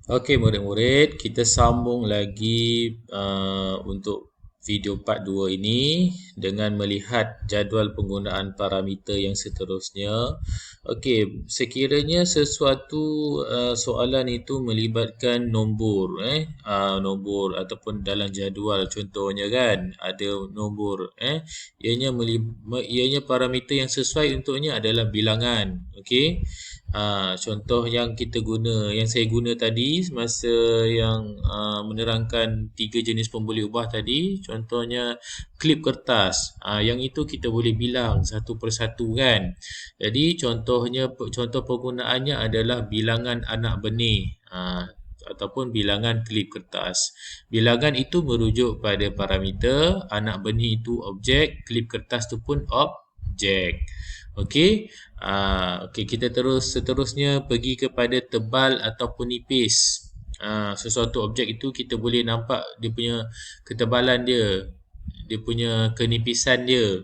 Okey murid-murid, kita sambung lagi untuk video part 2 ini dengan melihat jadual penggunaan parameter yang seterusnya. Okey, sekiranya sesuatu soalan itu melibatkan nombor nombor ataupun dalam jadual contohnya kan ada nombor ianya parameter yang sesuai untuknya adalah bilangan. Okey. Contoh yang kita guna, yang saya guna tadi semasa yang menerangkan tiga jenis pembuli ubah tadi, contohnya klip kertas. Yang itu kita boleh bilang satu persatu kan. Jadi contoh penggunaannya adalah bilangan anak benih. Ataupun bilangan klip kertas. Bilangan itu merujuk pada parameter, anak benih itu objek, klip kertas itu pun objek. Okey. Okey, kita seterusnya pergi kepada tebal ataupun nipis. Sesuatu objek itu kita boleh nampak dia punya ketebalan dia, dia punya kenipisan dia.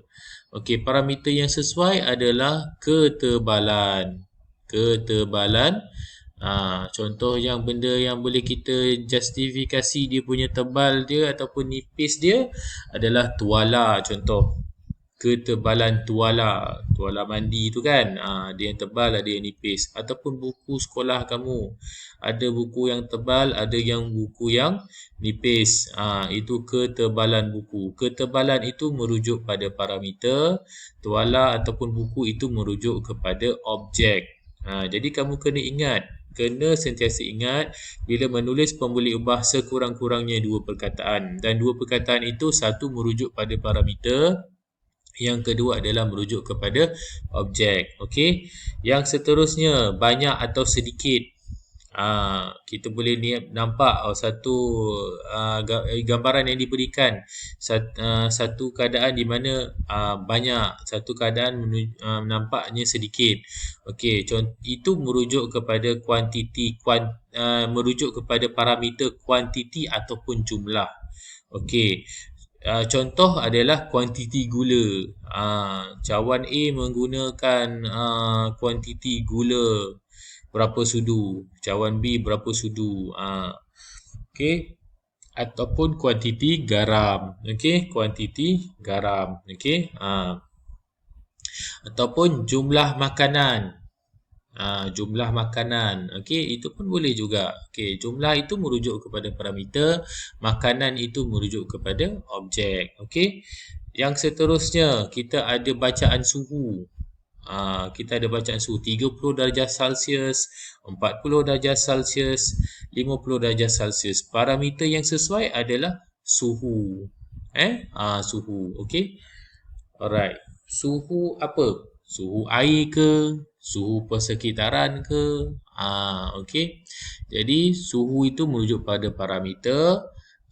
Okey, parameter yang sesuai adalah ketebalan. Ketebalan. Contoh yang benda yang boleh kita justifikasi dia punya tebal dia ataupun nipis dia adalah tuala contoh. Ketebalan tuala mandi tu kan, ada yang tebal ada yang nipis. Ataupun buku sekolah kamu, ada buku yang tebal ada yang buku yang nipis. Itu ketebalan buku. Ketebalan itu merujuk pada parameter, tuala ataupun buku itu merujuk kepada objek. Jadi kamu kena sentiasa ingat bila menulis pembuli ubah sekurang-kurangnya dua perkataan, dan dua perkataan itu satu merujuk pada parameter, yang kedua adalah merujuk kepada objek. Okey. Yang seterusnya, banyak atau sedikit. Kita boleh nampak satu gambaran yang diberikan. Satu keadaan di mana banyak, satu keadaan nampaknya sedikit. Okey, itu merujuk kepada merujuk kepada parameter kuantiti ataupun jumlah. Okey. Contoh adalah kuantiti gula. Cawan A menggunakan kuantiti gula berapa sudu, cawan B berapa sudu. Okey. Ataupun kuantiti garam. Okey, kuantiti garam. Okey. Ataupun jumlah makanan. Jumlah makanan. Okey, itu pun boleh juga. Okey, jumlah itu merujuk kepada parameter, makanan itu merujuk kepada objek. Okey. Yang seterusnya, kita ada bacaan suhu. Kita ada bacaan suhu 30 darjah Celsius, 40 darjah Celsius, 50 darjah Celsius. Parameter yang sesuai adalah suhu. Suhu. Okey. Alright. Suhu apa? Suhu air ke? Suhu persekitaran ke? Okey. Jadi suhu itu merujuk pada parameter,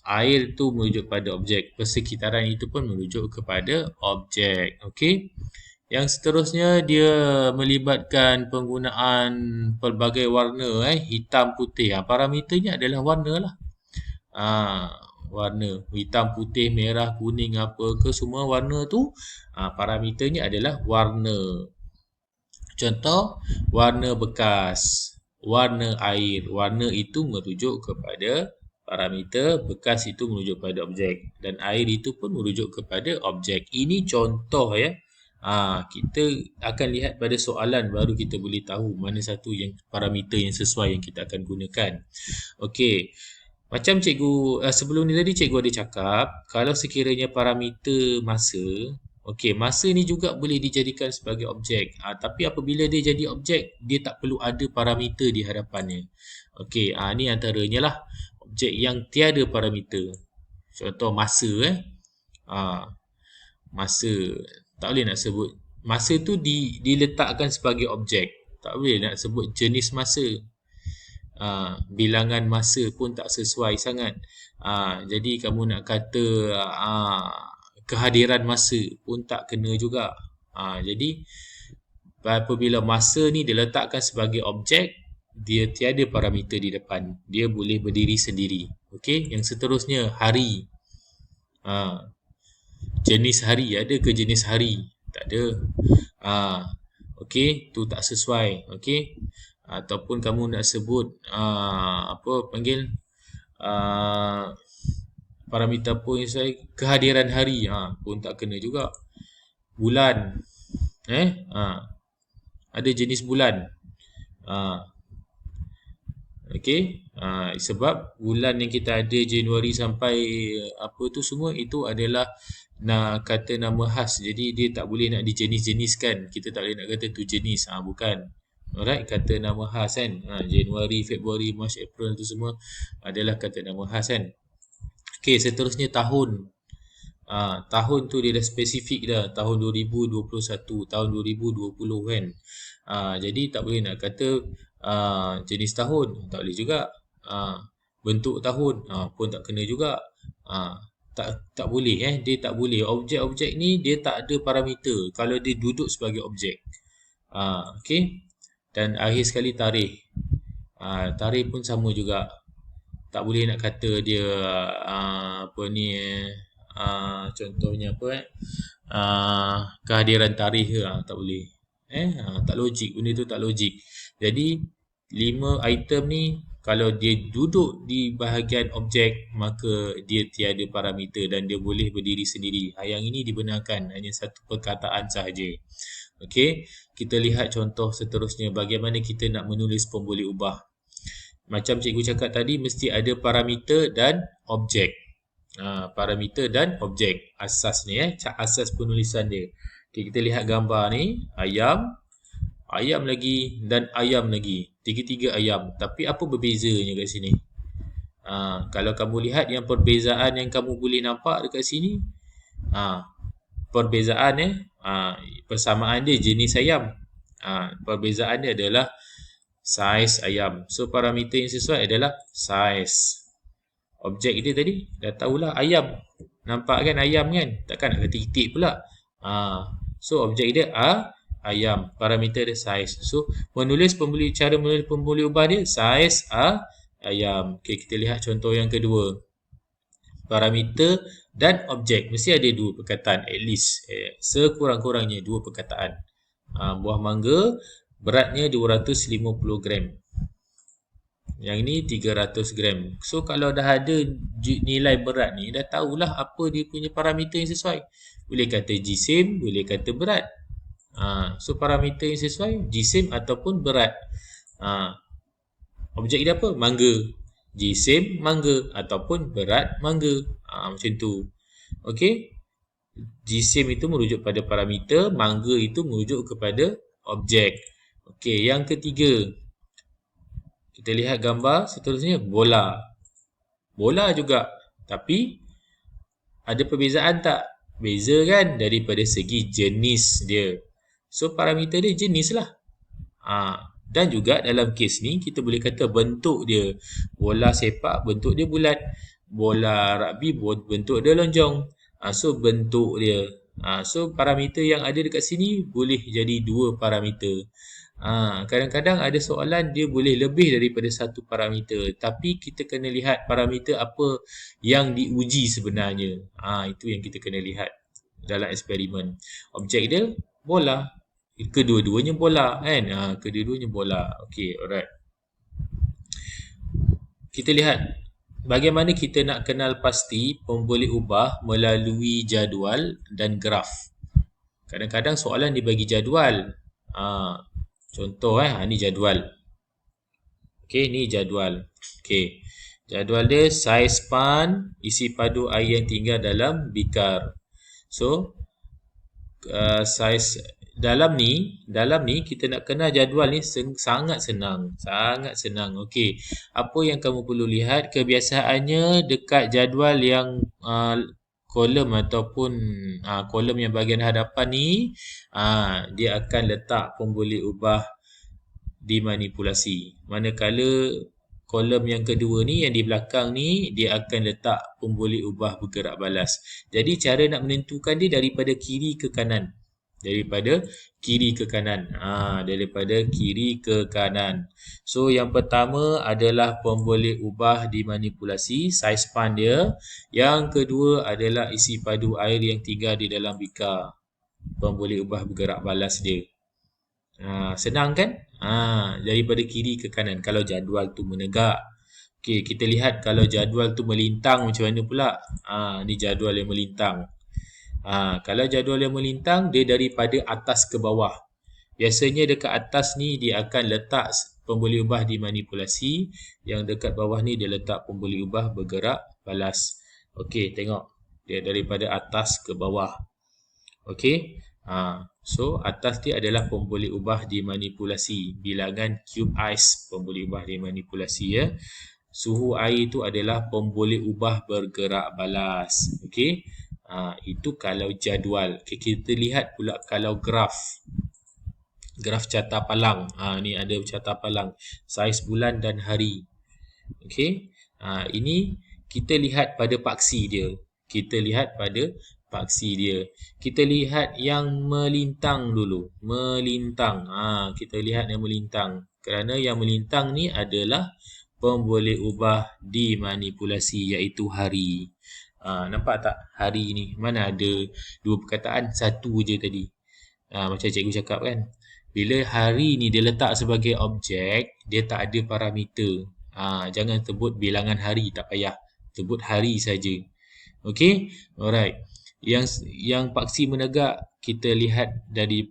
air itu merujuk pada objek, persekitaran itu pun merujuk kepada objek. Okey. Yang seterusnya dia melibatkan penggunaan pelbagai warna, hitam putih. Parameternya adalah warna lah. Warna hitam, putih, merah, kuning apa ke, semua warna tu parameternya adalah warna. Contoh, warna bekas, warna air. Warna itu merujuk kepada parameter, bekas itu merujuk pada objek, dan air itu pun merujuk kepada objek. Ini contoh ya. Kita akan lihat pada soalan baru kita boleh tahu mana satu yang parameter yang sesuai yang kita akan gunakan. Okey. Macam cikgu sebelum ni tadi cikgu ada cakap, kalau sekiranya parameter masa, okey, masa ni juga boleh dijadikan sebagai objek. Tapi apabila dia jadi objek, dia tak perlu ada parameter di hadapannya. Okey, ni antaranya lah objek yang tiada parameter. Contoh masa masa, tak boleh nak sebut masa tu diletakkan sebagai objek. Tak boleh nak sebut jenis masa. Bilangan masa pun tak sesuai sangat. Jadi kamu nak kata kehadiran masa pun tak kena juga. Jadi apabila masa ni diletakkan sebagai objek, dia tiada parameter di depan. Dia boleh berdiri sendiri. Okey, yang seterusnya hari. Jenis hari, ada ke jenis hari? Tak ada. Okey, tu tak sesuai. Okey. ataupun kamu nak sebut apa panggil parameter pun saya kehadiran hari pun tak kena juga. Bulan ada jenis bulan. Okey, sebab bulan yang kita ada Januari sampai apa tu semua itu adalah nak kata nama khas. Jadi dia tak boleh nak dijenis-jeniskan. Kita tak boleh nak kata tu jenis. Bukan. Alright, kata nama khas kan. Januari, Februari, Mac, April tu semua adalah kata nama khas kan. Okey, seterusnya tahun. Tahun tu dia dah spesifik dah. Tahun 2021, tahun 2020 kan. Jadi tak boleh nak kata jenis tahun. Tak boleh juga. Bentuk tahun pun tak kena juga. Tak boleh dia tak boleh. Objek-objek ni dia tak ada parameter kalau dia duduk sebagai objek. Okey. Dan akhir sekali tarikh. Tarikh pun sama juga. Tak boleh nak kata dia apa ni contohnya apa kehadiran tarikh ke tak boleh. Tak logik, benda tu tak logik. Jadi 5 item ni kalau dia duduk di bahagian objek maka dia tiada parameter dan dia boleh berdiri sendiri. Yang ini dibenarkan, hanya satu perkataan sahaja. Okey, kita lihat contoh seterusnya bagaimana kita nak menulis pemboleh ubah. Macam cikgu cakap tadi, mesti ada parameter dan objek. Parameter dan objek. Asas ni asas penulisan dia. Okay, kita lihat gambar ni, ayam lagi dan ayam lagi. Tiga-tiga ayam. Tapi apa berbezanya kat sini? Kalau kamu lihat yang perbezaan yang kamu boleh nampak dekat sini, perbezaan persamaan dia jenis ayam. Perbezaan dia adalah saiz ayam. So parameter yang sesuai adalah saiz. Objek dia tadi dah tahulah ayam. Nampak kan ayam kan? Takkan nak kata titik pula. So objek dia ayam. Parameter dia saiz. So cara menulis pemboleh ubah dia saiz ayam. Okay, kita lihat contoh yang kedua. Parameter dan objek mesti ada dua perkataan at least. Sekurang-kurangnya dua perkataan. Buah mangga beratnya 250 gram. Yang ni 300 gram. So kalau dah ada nilai berat ni, dah tahulah apa dia punya parameter yang sesuai. Boleh kata jisim, boleh kata berat. So parameter yang sesuai jisim ataupun berat. Objek dia apa? Mangga. Jisim mangga ataupun berat mangga. Macam tu. Okey. Jisim itu merujuk pada parameter, mangga itu merujuk kepada objek. Okey, yang ketiga. Kita lihat gambar seterusnya, bola. Bola juga. Tapi ada perbezaan tak? Beza kan daripada segi jenis dia. So parameter dia jenis lah. Dan juga dalam kes ni kita boleh kata bentuk dia. Bola sepak bentuk dia bulat. Bola rugby bentuk dia lonjong. So bentuk dia. So parameter yang ada dekat sini boleh jadi dua parameter. Kadang-kadang ada soalan dia boleh lebih daripada satu parameter. Tapi kita kena lihat parameter apa yang diuji sebenarnya. Itu yang kita kena lihat dalam eksperimen. Objek dia bola. Kedua-duanya bola kan. Kedua-duanya bola. Okey, alright. Kita lihat bagaimana kita nak kenal pasti pemboleh ubah melalui jadual dan graf. Kadang-kadang soalan dia bagi jadual. Contoh ni jadual. Okey, ni jadual. Okey. Jadual dia saiz pan, isi padu air yang tinggal dalam bikar. So saiz dalam ni kita nak kenal jadual ni sangat senang. Okey. Apa yang kamu perlu lihat kebiasaannya dekat jadual yang kolom ataupun kolom yang bahagian hadapan ni dia akan letak pemboleh ubah dimanipulasi. Manakala kolom yang kedua ni yang di belakang ni dia akan letak pemboleh ubah bergerak balas. Jadi cara nak menentukan dia daripada kiri ke kanan. Daripada kiri ke kanan. So yang pertama adalah pemboleh ubah dimanipulasi, saiz pan dia. Yang kedua adalah isi padu air yang tinggal di dalam bikar, pemboleh ubah bergerak balas dia. Senang kan? Daripada kiri ke kanan kalau jadual tu menegak. Okey, kita lihat kalau jadual tu melintang macam mana pula. Ni jadual yang melintang. Kalau jadual yang melintang, dia daripada atas ke bawah. Biasanya dekat atas ni dia akan letak pemboleh ubah dimanipulasi. Yang dekat bawah ni dia letak pemboleh ubah bergerak balas. Okey, tengok. Dia daripada atas ke bawah. Okey. So atas dia adalah pemboleh ubah dimanipulasi. Bilangan cube ice pemboleh ubah dimanipulasi ya. Suhu air itu adalah pemboleh ubah bergerak balas. Okey. Itu kalau jadual. Okay, kita lihat pula kalau graf. Graf carta palang. Ni ada carta palang. Saiz bulan dan hari. Okey. Ini kita lihat pada paksi dia. Kita lihat pada paksi dia. Kita lihat yang melintang dulu. Melintang. Kita lihat yang melintang. Kerana yang melintang ni adalah pemboleh ubah dimanipulasi iaitu hari. Nampak tak hari ni? Mana ada dua perkataan, satu je tadi. Macam cikgu cakap kan. Bila hari ni dia letak sebagai objek, dia tak ada parameter. Jangan sebut bilangan hari, tak payah. Sebut hari saja. Okey? Alright. Yang paksi menegak kita lihat dari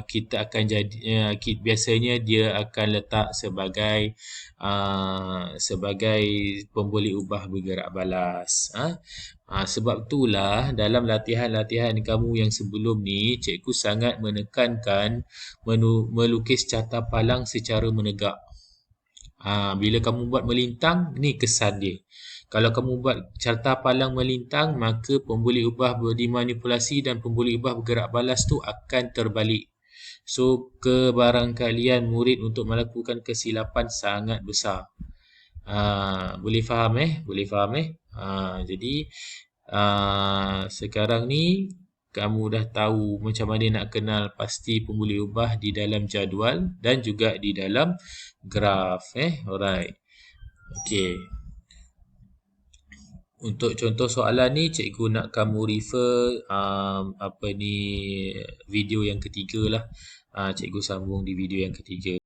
kita akan jadi biasanya dia akan letak sebagai pemboleh ubah bergerak balas. Sebab itulah dalam latihan-latihan kamu yang sebelum ni cikgu sangat menekankan melukis carta palang secara menegak. Bila kamu buat melintang, ni kesan dia. Kalau kamu buat carta palang melintang, maka pemboleh ubah dimanipulasi dan pemboleh ubah bergerak balas tu akan terbalik. So, kebarangkalian murid untuk melakukan kesilapan sangat besar. Boleh faham Boleh faham Jadi, sekarang ni kamu dah tahu macam mana nak kenal pasti pemboleh ubah di dalam jadual dan juga di dalam graf. Alright. Okey. Untuk contoh soalan ni cikgu nak kamu refer video yang ketiga lah. Cikgu sambung di video yang ketiga.